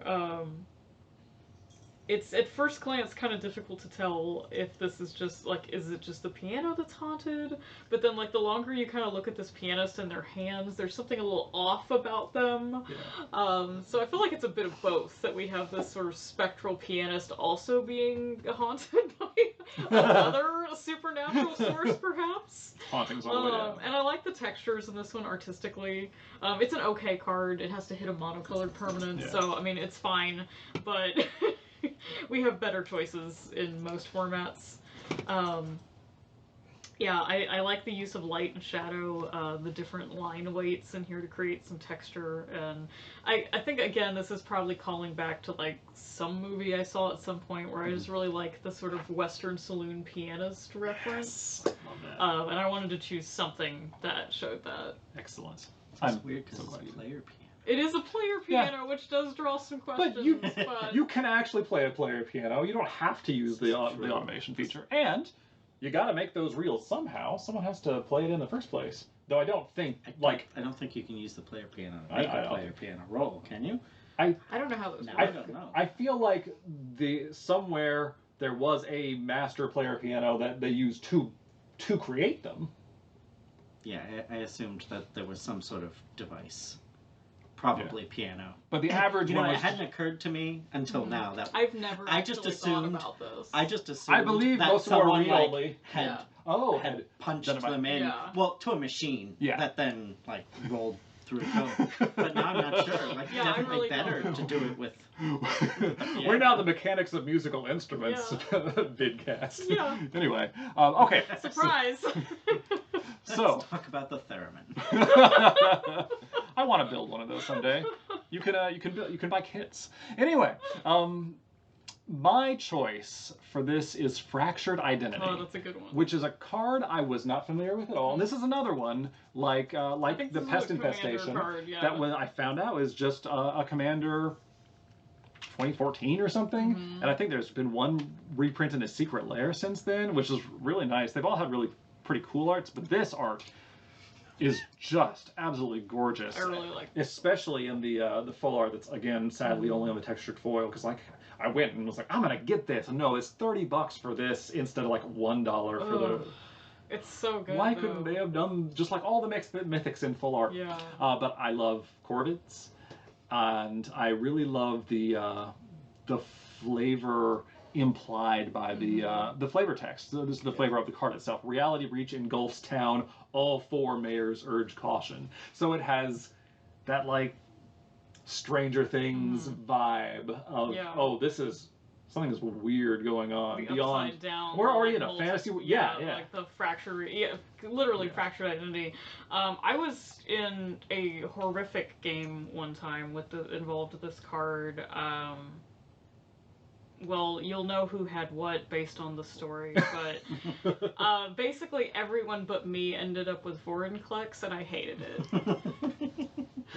It's at first glance kind of difficult to tell if this is just like, is it just the piano that's haunted? But then like the longer you kind of look at this pianist and their hands, there's something a little off about them. Yeah. So I feel like it's a bit of both, that we have this sort of spectral pianist also being haunted by another supernatural source, perhaps. Hauntings all the way down. And I like the textures in this one artistically. It's an okay card. It has to hit a monocolored permanent, so I mean it's fine, but we have better choices in most formats. Yeah, I like the use of light and shadow, the different line weights in here to create some texture, and I think, again, this is probably calling back to, like, some movie I saw at some point where I just really like the sort of Western saloon pianist reference. Yes. Love that. And I wanted to choose something that showed that. Excellent. It's weird because it's a player piano. It is a player piano, which does draw some questions. But you can actually play a player piano. You don't have to use the automation feature. And you got to make those reels somehow. Someone has to play it in the first place. Though I don't think, I don't think you can use the player piano to make a player piano roll, can you? I don't know how those work. I don't know. I feel like somewhere there was a master player piano that they used to create them. Yeah, I assumed that there was some sort of device. Probably piano. But the average one was... it hadn't occurred to me until now that I've never thought about this. I just assumed I believe that most of our someone read had punched them in. Yeah. Well, to a machine that then like rolled through code. But now I'm not sure. Like definitely really better to do it with. We're now the mechanics of musical instruments vidcast. Yeah. Anyway, okay. Surprise. Let's talk about the theremin. I want to build one of those someday. You can buy kits. Anyway, my choice for this is Fractured Identity. Oh, that's a good one. Which is a card I was not familiar with at all. And this is another one like the Pest Infestation card, that I found out was just a Commander 2014 or something. And I think there's been one reprint in a Secret Lair since then, which is really nice. They've all had really pretty cool arts, but this art is just absolutely gorgeous. I really like it. Especially in the full art that's, again, sadly only on the textured foil, because like I went and was like, I'm gonna get this, and no, it's $30 for this instead of like $1 for the... It's so good. Why couldn't they have done just like all the mixed mythics in full art? Yeah. But I love Corvids, and I really love the flavor implied by the flavor text. So this is the flavor of the card itself. Reality breach engulfs town. All 4 mayors urge caution. So it has that like Stranger Things vibe of oh, this is something is weird going on the beyond. Upside down, We're already in a whole fantasy. yeah, like the fracture, literally fractured identity. I was in a horrific game one time with involved this card. Well, you'll know who had what based on the story, but basically everyone but me ended up with Vorinclex, and I hated it.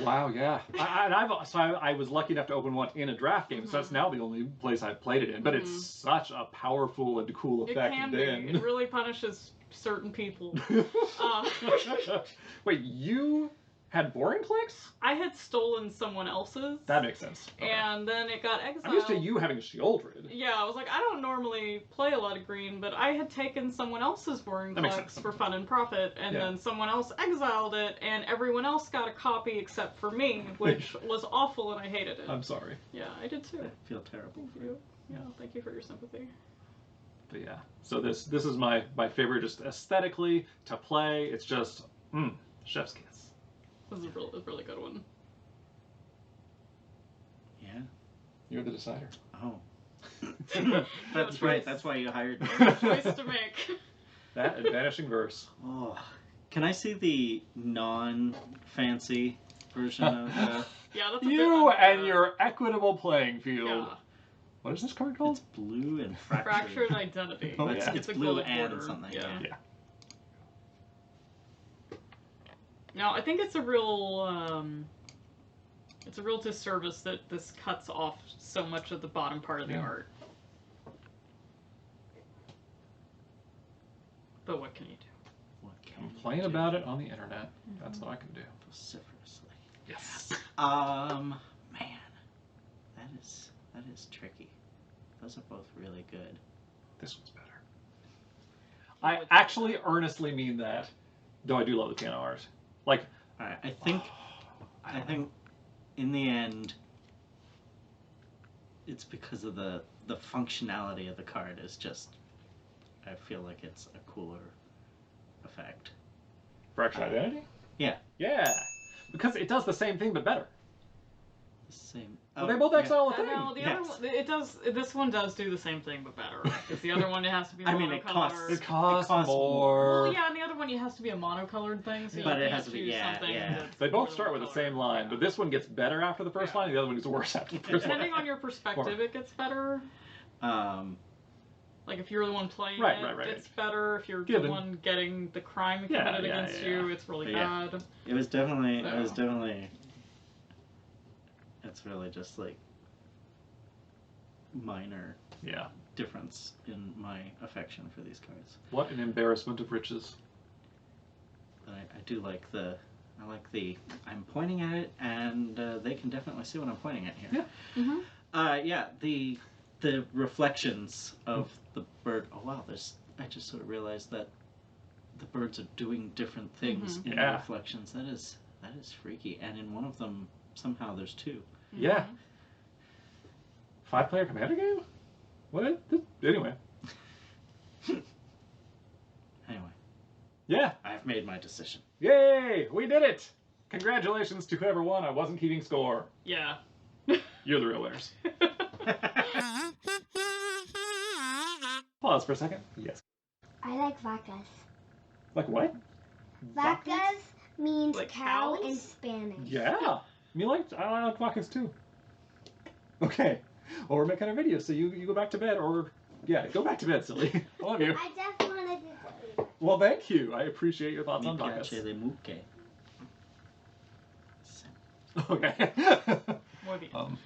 Wow, yeah. I was lucky enough to open one in a draft game, so that's now the only place I've played it in. But it's such a powerful and cool effect. It can be. It really punishes certain people. Wait, you had Vorinclex? I had stolen someone else's. That makes sense. Okay. And then it got exiled. I'm used to you having Shieldred. Yeah, I was like, I don't normally play a lot of green, but I had taken someone else's Vorinclex for fun and profit, and then someone else exiled it, and everyone else got a copy except for me, which was awful, and I hated it. I'm sorry. Yeah, I did too. I feel terrible. Thank you. Yeah, thank you for your sympathy. But yeah, so this is my favorite, just aesthetically, to play. It's just, chef's kiss. This is a really good one. Yeah. You're the decider. Oh. That's right. That's why you hired me. Choice to make. That and Vanishing Verse. Oh. Can I see the non-fancy version of Yeah, that's you and your equitable playing field. Yeah. What is this card called? It's blue and fractured. Fractured identity. Oh, It's, yeah. it's a blue gold and border. something. Yeah. Yeah. No, I think it's a real disservice that this cuts off so much of the bottom part of the art. But what can you do? What can Complain about it on the internet. That's what I can do. vociferously? Yes. Man, that is tricky. Those are both really good. This one's better. I actually earnestly mean that, though I do love the piano art. Like, Alright, I think in the end, it's because of the functionality of the card is just, I feel like it's a cooler effect. Fractured Identity? Yeah. Yeah. Because it does the same thing, but better. The same. Well, they both exile a thing. No, the other one, it does. This one does do the same thing, but better. Because the other one it has to be monocolored. It costs more. Well, yeah, and the other one it has to be a monocolored thing. So But you it can't has to be, choose something that's They both more start with the colored. same line, but this one gets better after the first line, and the other one gets worse after the first line. Depending on your perspective, it gets better. Like if you're the one playing Right. it's better. If you're Given. the one getting the crime committed against you, it's really bad. It was definitely. So. It was definitely. It's really just like minor difference in my affection for these cards. What an embarrassment of riches. But I do like the. I like the. I'm pointing at it, and they can definitely see what I'm pointing at here. Yeah. The reflections of the bird. Oh wow! I just sort of realized that the birds are doing different things in the reflections. That is freaky. And in one of them, somehow there's two. Yeah. 5-player commander game? What? Anyway. Anyway. Yeah. I've made my decision. Yay! We did it! Congratulations to whoever won. I wasn't keeping score. Yeah. You're the real winners. Pause for a second. Yes. I like vacas. Like what? Vacas means Like cow cows? in Spanish. Yeah. I like vacas too. Okay. Well, we're making a video, so you go back to bed, or go back to bed, silly. I love you. I just wanted to say. Well, thank you. I appreciate your thoughts on Mi vacas. piace le mucche. Okay. Muy bien.